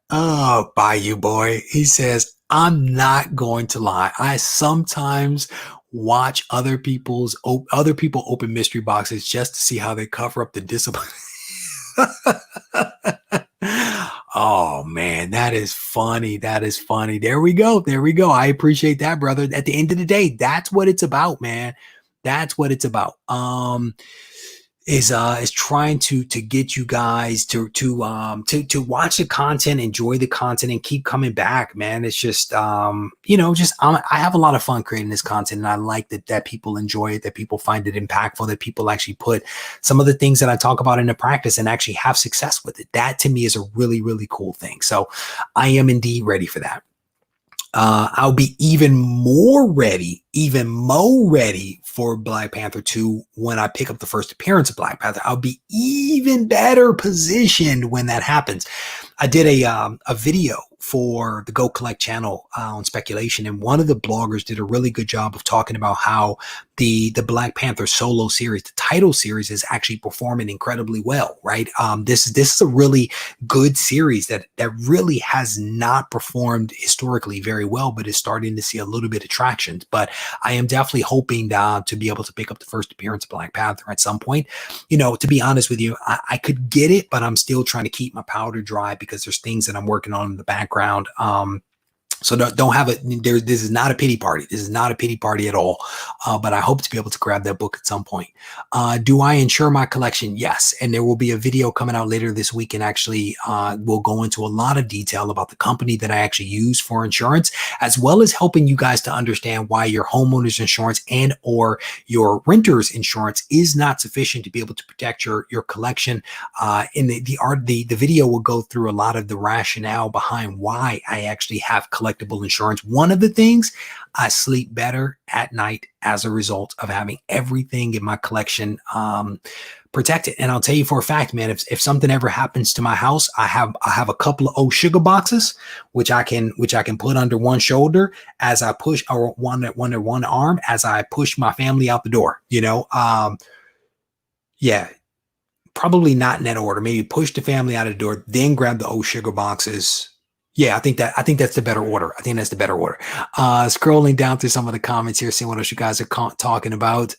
oh, Bayou Boy. He says, I'm not going to lie. I sometimes watch other people open mystery boxes just to see how they cover up the discipline. Oh man, that is funny. That is funny. There we go. There we go. I appreciate that, brother. At the end of the day, that's what it's about, man. That's what it's about. Is trying to get you guys to watch the content, enjoy the content, and keep coming back, man. It's just I have a lot of fun creating this content, and I like that people enjoy it, that people find it impactful, that people actually put some of the things that I talk about into practice and actually have success with it. That to me is a really, really cool thing. So I am indeed ready for that. I'll be even more ready for Black Panther 2 when I pick up the first appearance of Black Panther. I'll be even better positioned when that happens. I did a video for the Go Collect channel on speculation, and one of the bloggers did a really good job of talking about how the Black Panther solo series, the title series, is actually performing incredibly well, right? This is a really good series that really has not performed historically very well, but is starting to see a little bit of traction. But I am definitely hoping to be able to pick up the first appearance of Black Panther at some point. To be honest with you, I could get it, but I'm still trying to keep my powder dry because there's things that I'm working on in the background. So don't have it. This is not a pity party. This is not a pity party at all. But I hope to be able to grab that book at some point. Do I insure my collection? Yes. And there will be a video coming out later this week. And actually, we'll go into a lot of detail about the company that I actually use for insurance, as well as helping you guys to understand why your homeowner's insurance and or your renter's insurance is not sufficient to be able to protect your collection. In the video will go through a lot of the rationale behind why I actually have collectible insurance. One of the things, I sleep better at night as a result of having everything in my collection protected. And I'll tell you for a fact, man, if something ever happens to my house, I have a couple of old sugar boxes, which I can put under one shoulder as I push, or one arm as I push my family out the door. Yeah. Probably not in that order. Maybe push the family out of the door, then grab the old sugar boxes. Yeah, I think that's the better order. I think that's the better order. Scrolling down through some of the comments here, seeing what else you guys are talking about.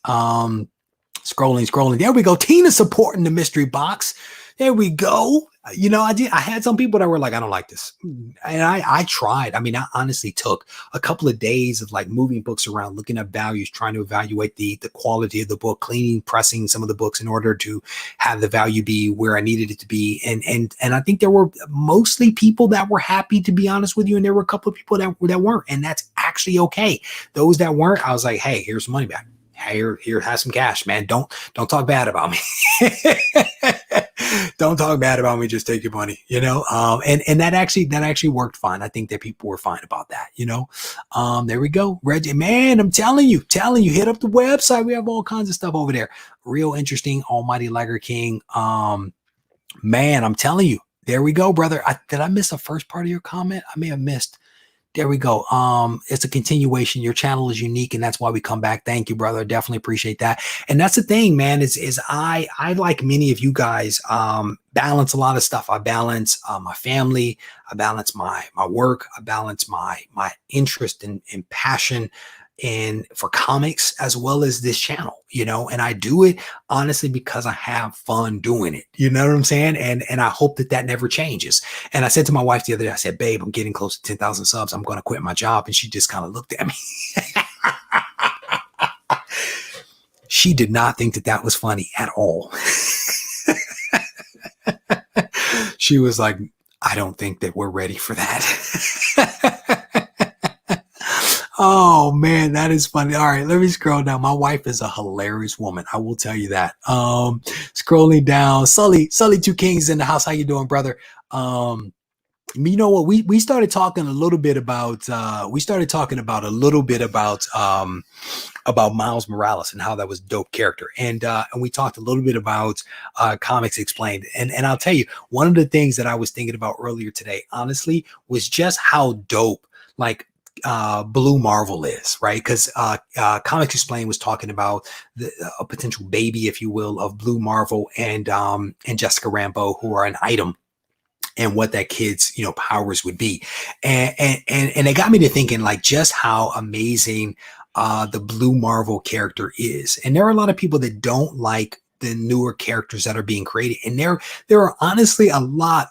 Scrolling. There we go. Tina supporting the mystery box. There we go. I had some people that were like, I don't like this. And I tried. I mean, I honestly took a couple of days of like moving books around, looking at values, trying to evaluate the quality of the book, cleaning, pressing some of the books in order to have the value be where I needed it to be. And I think there were mostly people that were happy, to be honest with you. And there were a couple of people that weren't. And that's actually okay. Those that weren't, I was like, hey, here's some money back. Here, have some cash, man. Don't talk bad about me. Don't talk bad about me. Just take your money, and that actually worked fine. I think that people were fine about that, there we go. Regie, man, I'm telling you, hit up the website. We have all kinds of stuff over there. Real interesting. Almighty Liger King. Man, I'm telling you, there we go, brother. Did I miss the first part of your comment? I may have missed. There we go. It's a continuation. Your channel is unique, and that's why we come back. Thank you, brother. Definitely appreciate that. And that's the thing, man, is I like many of you guys, balance a lot of stuff. I balance my family. I balance my work. I balance my interest and passion and for comics, as well as this channel, and I do it honestly because I have fun doing it. You know what I'm saying? And I hope that never changes. And I said to my wife the other day, I said, babe, I'm getting close to 10,000 subs. I'm going to quit my job. And she just kind of looked at me. She did not think that was funny at all. She was like, I don't think that we're ready for that. Oh man, that is funny. All right, let me scroll down. My wife is a hilarious woman. I will tell you that. Scrolling down, Sully 2 Kings in the house. How you doing, brother? You know what? We started talking a little bit about about Miles Morales and how that was a dope character. And we talked a little bit about Comics Explained. And I'll tell you, one of the things that I was thinking about earlier today, honestly, was just how dope, like, Blue Marvel is, right? Because Comics Explained was talking about a potential baby, if you will, of Blue Marvel and Jessica Rambeau, who are an item, and what that kid's powers would be, and it got me to thinking, like, just how amazing the Blue Marvel character is. And there are a lot of people that don't like the newer characters that are being created, and there are honestly a lot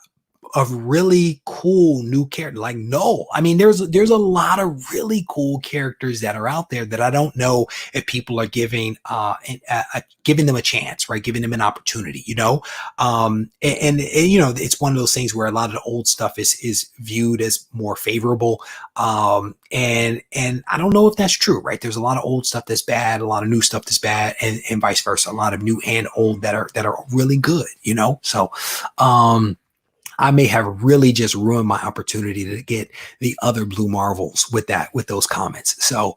of really cool new characters. Like, no, I mean, there's a lot of really cool characters that are out there that I don't know if people are giving them a chance, right? Giving them an opportunity, and it's one of those things where a lot of the old stuff is viewed as more favorable. And I don't know if that's true, right? There's a lot of old stuff that's bad, a lot of new stuff that's bad, and vice versa. A lot of new and old that are really good, So, I may have really just ruined my opportunity to get the other Blue Marvels with those comments. So,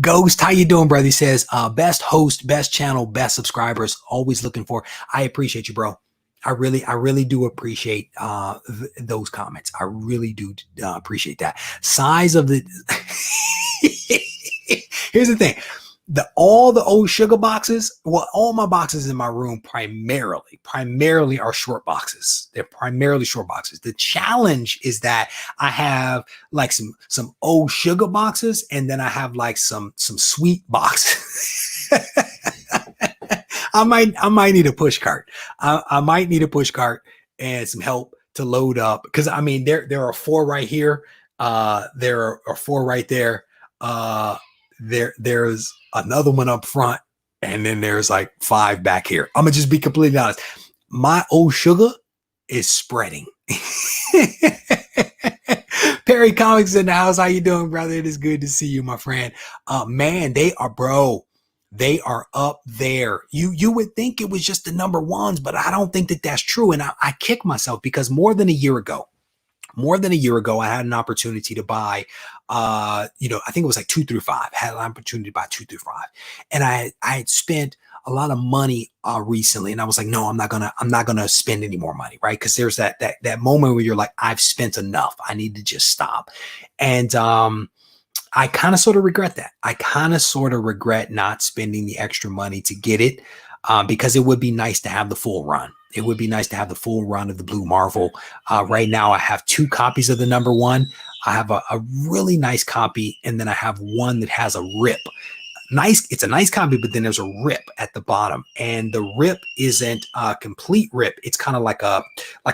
Ghost, how you doing, brother? He says, best host, best channel, best subscribers, always looking for. I appreciate you, bro. I really do appreciate those comments. I really do appreciate that. Size of the here's the thing. All the old sugar boxes, well, all my boxes in my room primarily are short boxes. They're primarily short boxes. The challenge is that I have like some old sugar boxes, and then I have like some sweet boxes. I might need a push cart. I might need a push cart and some help to load up, because I mean there are 4 right here. There are 4 right there. There's another one up front, and then there's like 5 back here. I'm gonna just be completely honest. My old sugar is spreading. Perry Comics in the house. How you doing, brother? It is good to see you, my friend. Man, they are up there. You would think it was just the number ones, but I don't think that that's true. And I kick myself because more than a year ago, I had an opportunity to buy, I think it was like 2 through 5. I had an opportunity to buy 2 through 5, and I had spent a lot of money recently, and I was like, no, I'm not gonna spend any more money, right? Because there's that moment where you're like, I've spent enough. I need to just stop, and I kind of sort of regret that. I kind of sort of regret not spending the extra money to get it, because it would be nice to have the full run. It would be nice to have the full run of the Blue Marvel. Right now, I have 2 copies of the number 1. I have a really nice copy, and then I have one that has a rip. It's a nice copy, but then there's a rip at the bottom, and the rip isn't a complete rip. It's kind of like a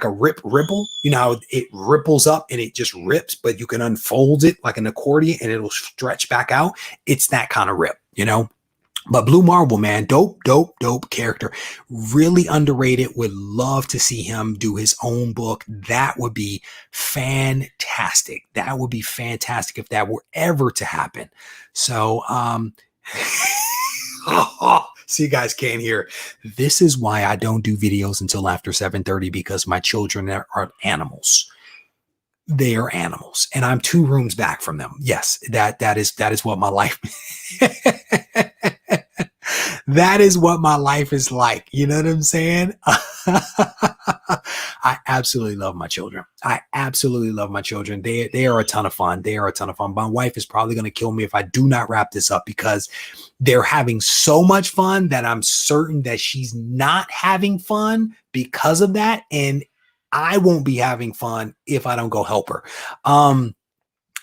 ripple. You know how it ripples up and it just rips, but you can unfold it like an accordion and it'll stretch back out. It's that kind of rip, you know. But Blue Marble, man, dope character. Really underrated. Would love to see him do his own book. That would be fantastic. That would be fantastic if that were ever to happen. So, so you guys can't hear. This is why I don't do videos until after 7:30, because my children are animals. They are animals, and I'm 2 rooms back from them. Yes, that is what my life. That is what my life is like. You know what I'm saying? I absolutely love my children. I absolutely love my children. They are a ton of fun. They are a ton of fun. My wife is probably going to kill me if I do not wrap this up, because they're having so much fun that I'm certain that she's not having fun because of that. And I won't be having fun if I don't go help her.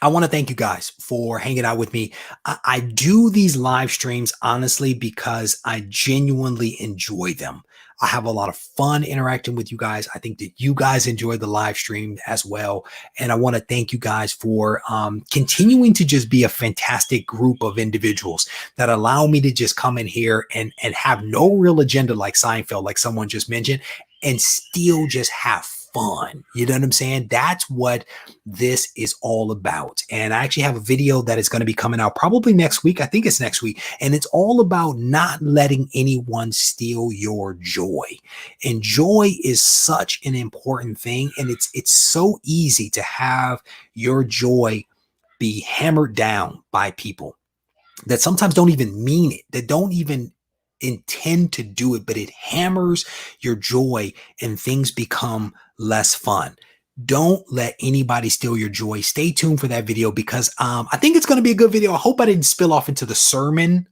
I want to thank you guys for hanging out with me. I do these live streams, honestly, because I genuinely enjoy them. I have a lot of fun interacting with you guys. I think that you guys enjoy the live stream as well. And I want to thank you guys for continuing to just be a fantastic group of individuals that allow me to just come in here and have no real agenda like Seinfeld, like someone just mentioned, and still just have fun. You know what I'm saying? That's what this is all about. And I actually have a video that is going to be coming out probably next week. I think it's next week. And it's all about not letting anyone steal your joy. And joy is such an important thing. And it's so easy to have your joy be hammered down by people that sometimes don't even mean it, that don't even intend to do it, but it hammers your joy and things become less fun. Don't let anybody steal your joy. Stay tuned for that video, because I think it's going to be a good video. I hope I didn't spill off into the sermon,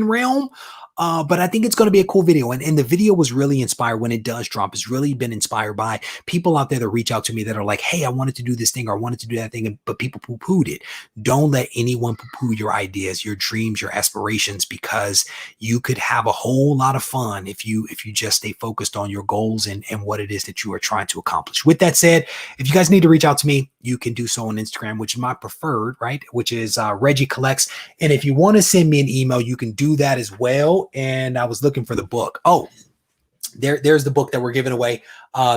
realm. But I think it's going to be a cool video. And the video was really inspired when it does drop. It's really been inspired by people out there that reach out to me that are like, hey, I wanted to do this thing, or I wanted to do that thing, but people poo-pooed it. Don't let anyone poo-poo your ideas, your dreams, your aspirations, because you could have a whole lot of fun if you just stay focused on your goals and what it is that you are trying to accomplish. With that said, if you guys need to reach out to me, you can do so on Instagram, which is my preferred, right? Which is Regie Collects. And if you want to send me an email, you can do that as well. And I was looking for the book. Oh, there's the book that we're giving away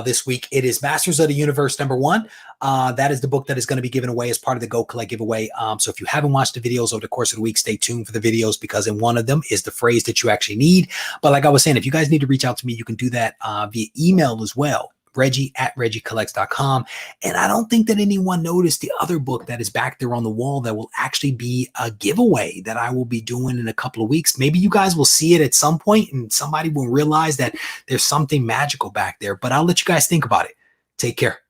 this week. It is Masters of the Universe #1. That is the book that is going to be given away as part of the Go Collect giveaway. So if you haven't watched the videos over the course of the week, stay tuned for the videos, because in one of them is the phrase that you actually need. But like I was saying, if you guys need to reach out to me, you can do that via email as well. Regie@regiecollects.com. And I don't think that anyone noticed the other book that is back there on the wall that will actually be a giveaway that I will be doing in a couple of weeks. Maybe you guys will see it at some point and somebody will realize that there's something magical back there, but I'll let you guys think about it. Take care.